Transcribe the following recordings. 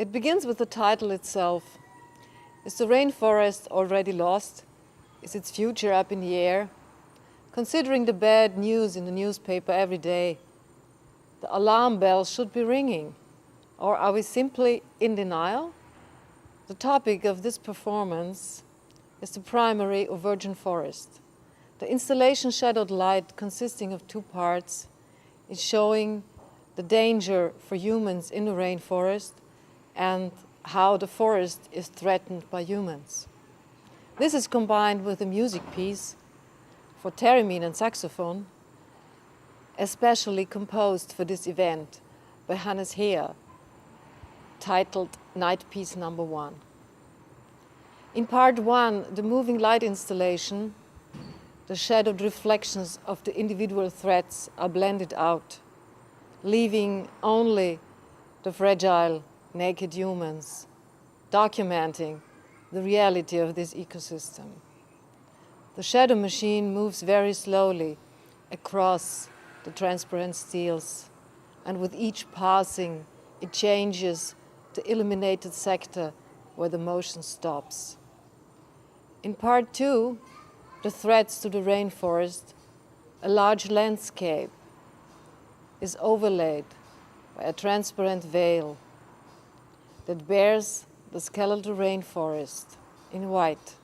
It begins with the title itself. Is the rainforest already lost? Is its future up in the air? Considering the bad news in the newspaper every day, the alarm bells should be ringing. Or are we simply in denial? The topic of this performance is the primary or virgin forest. The installation Shadowed Light, consisting of two parts, is showing the danger for humans in the rainforest and how the forest is threatened by humans. This is combined with a music piece for theremin and saxophone, especially composed for this event by Hannes Heher, titled Night Piece Number 1. In part 1, the moving light installation, the shadowed reflections of the individual threads are blended out, leaving only the fragile, naked humans, documenting the reality of this ecosystem. The shadow machine moves very slowly across the transparent steles, and with each passing, it changes the illuminated sector where the motion stops. In part 2, the threads to the rainforest, a large landscape is overlaid by a transparent veil that bears the skeletal rainforest in white.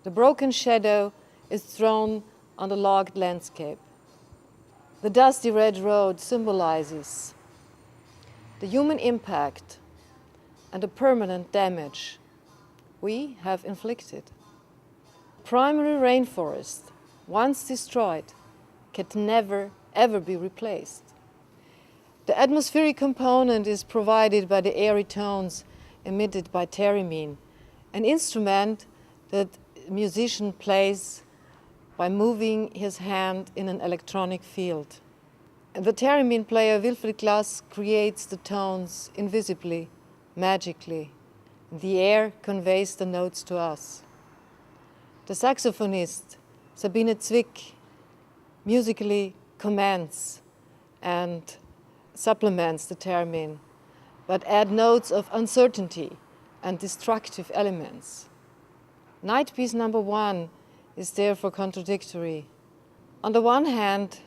The broken shadow is thrown on the logged landscape. The dusty red road symbolizes the human impact and the permanent damage we have inflicted. Primary rainforest, once destroyed, can never ever be replaced. The atmospheric component is provided by the airy tones emitted by theremin, an instrument that a musician plays by moving his hand in an electronic field. And the theremin player Wilfried Glass creates the tones invisibly, magically. The air conveys the notes to us. The saxophonist Sabine Zwick musically comments and supplements the theremin, but add notes of uncertainty and destructive elements. Night Piece Number 1 is therefore contradictory. On the one hand,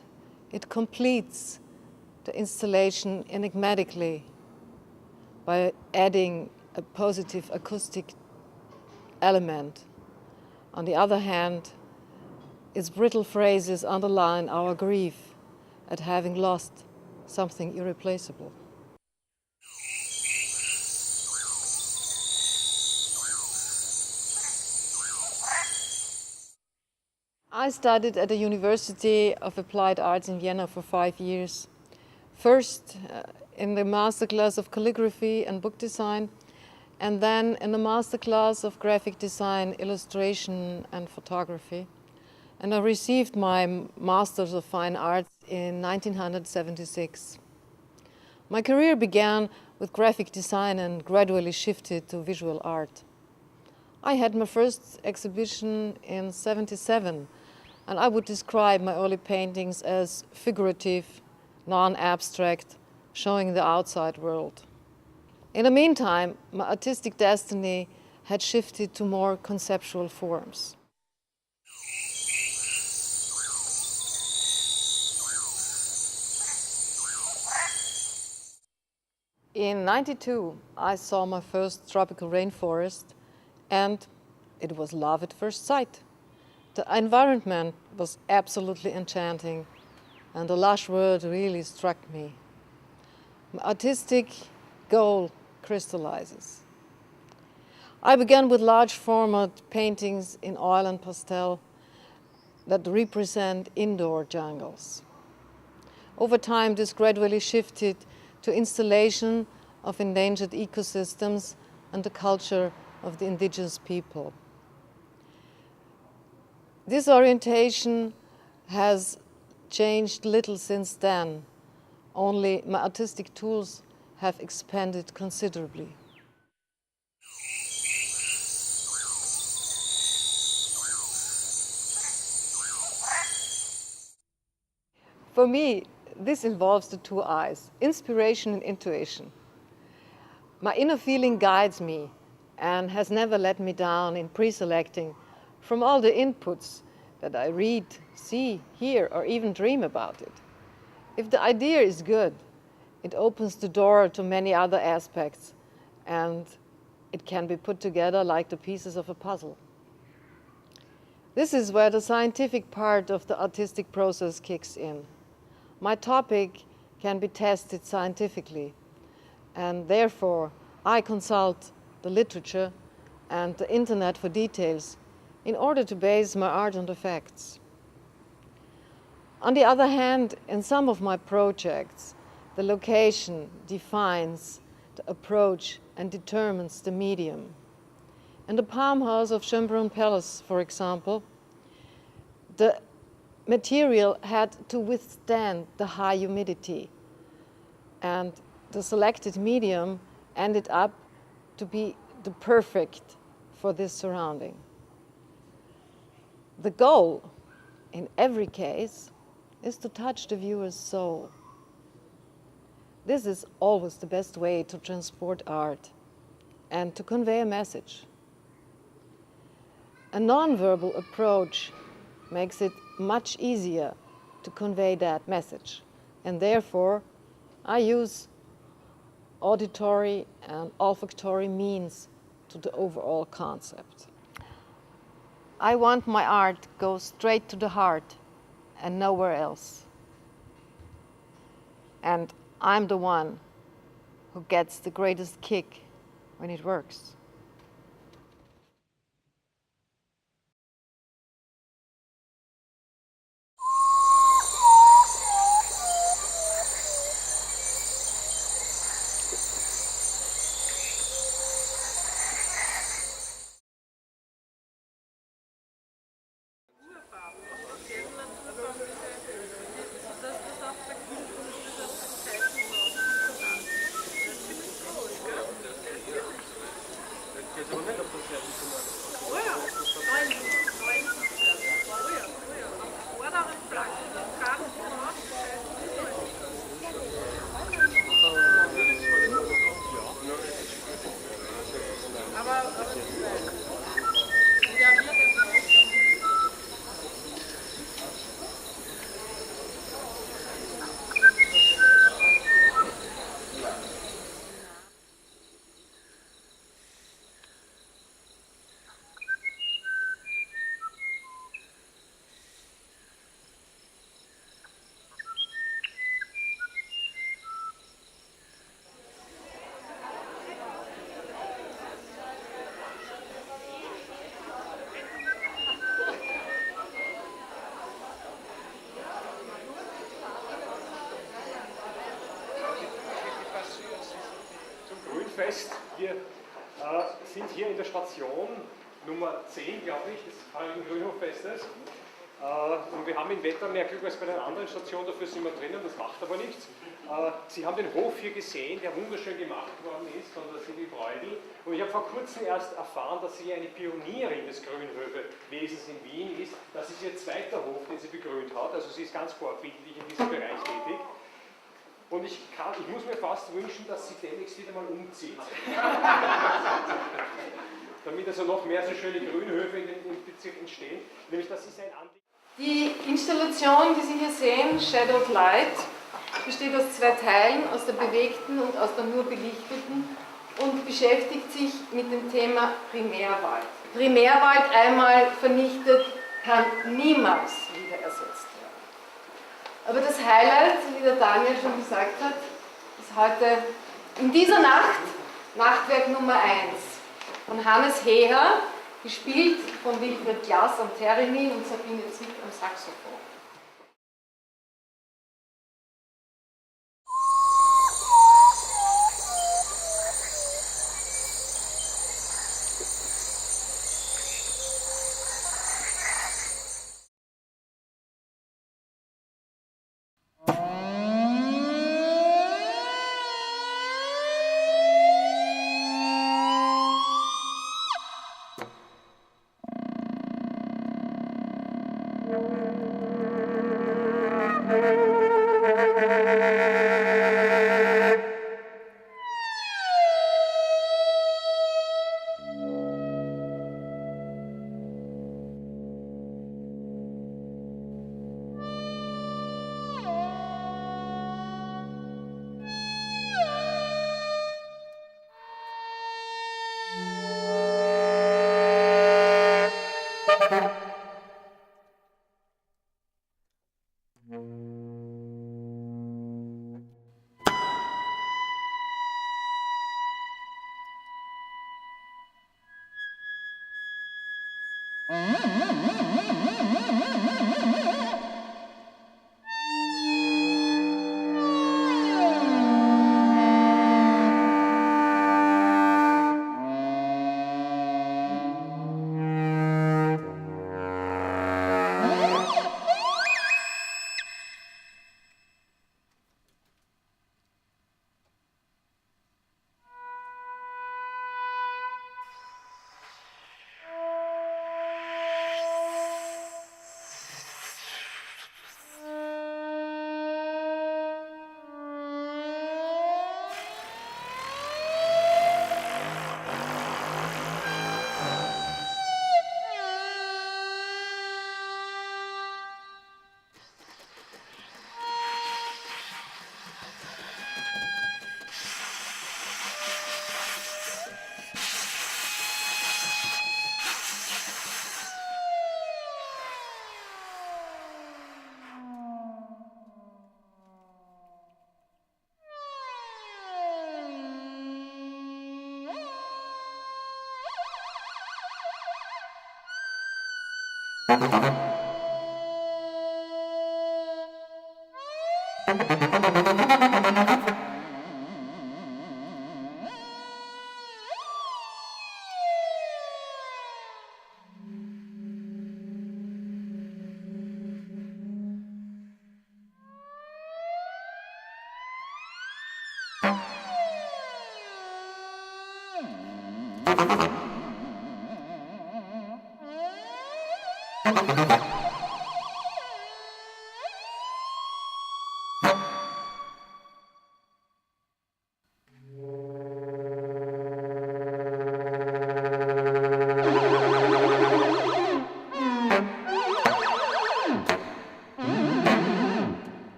it completes the installation enigmatically by adding a positive acoustic element. On the other hand, its brittle phrases underline our grief at having lost something irreplaceable. I studied at the University of Applied Arts in Vienna for 5 years. First in the masterclass of calligraphy and book design, and then in the masterclass of graphic design, illustration and photography. And I received my Masters of Fine Arts in 1976. My career began with graphic design and gradually shifted to visual art. I had my first exhibition in '77, and I would describe my early paintings as figurative, non-abstract, showing the outside world. In the meantime, my artistic destiny had shifted to more conceptual forms. In '92, I saw my first tropical rainforest, and it was love at first sight. The environment was absolutely enchanting, and the lush world really struck me. My artistic goal crystallizes. I began with large format paintings in oil and pastel that represent indoor jungles. Over time, this gradually shifted to installation of endangered ecosystems and the culture of the indigenous people. This orientation has changed little since then, only my artistic tools have expanded considerably. For me, this involves the two eyes, inspiration and intuition. My inner feeling guides me and has never let me down in pre-selecting from all the inputs that I read, see, hear, or even dream about it. If the idea is good, it opens the door to many other aspects, and it can be put together like the pieces of a puzzle. This is where the scientific part of the artistic process kicks in. My topic can be tested scientifically, and therefore I consult the literature and the internet for details in order to base my art on the facts. On the other hand, in some of my projects, the location defines the approach and determines the medium. In the palm house of Schönbrunn Palace, for example, the material had to withstand the high humidity, and the selected medium ended up to be the perfect for this surrounding. The goal, in every case, is to touch the viewer's soul. This is always the best way to transport art and to convey a message. A non-verbal approach makes it much easier to convey that message, and therefore I use auditory and olfactory means to the overall concept. I want my art to go straight to the heart and nowhere else. And I'm the one who gets the greatest kick when it works. Wir sind hier in der Station Nummer 10, glaube ich, des Heiligen Grünhoffestes. Und wir haben in Wetter mehr Glück als bei einer anderen Station, dafür sind wir drinnen, das macht aber nichts. Sie haben den Hof hier gesehen, der wunderschön gemacht worden ist von der Silvi Breudel. Und ich habe vor kurzem erst erfahren, dass sie eine Pionierin des Grünhöfewesens in Wien ist. Das ist ihr zweiter Hof, den sie begrünt hat, also sie ist ganz vorbildlich in diesem Bereich tätig. Und ich muss mir fast wünschen, dass sie demnächst wieder mal umzieht. Damit also noch mehr so schöne Grünhöfe im Bezirk entstehen. Nämlich das ist ein Anliegen. Die Installation, die Sie hier sehen, Shadow of Light, besteht aus zwei Teilen, aus der bewegten und aus der nur belichteten, und beschäftigt sich mit dem Thema Primärwald. Primärwald einmal vernichtet, kann niemals wieder ersetzt werden. Aber das Highlight, wie der Daniel schon gesagt hat, ist heute in dieser Nacht Nachtwerk Nummer 1 von Hannes Heher, gespielt von Wilfried Glass am Theremin und Sabine Zick am Saxophon.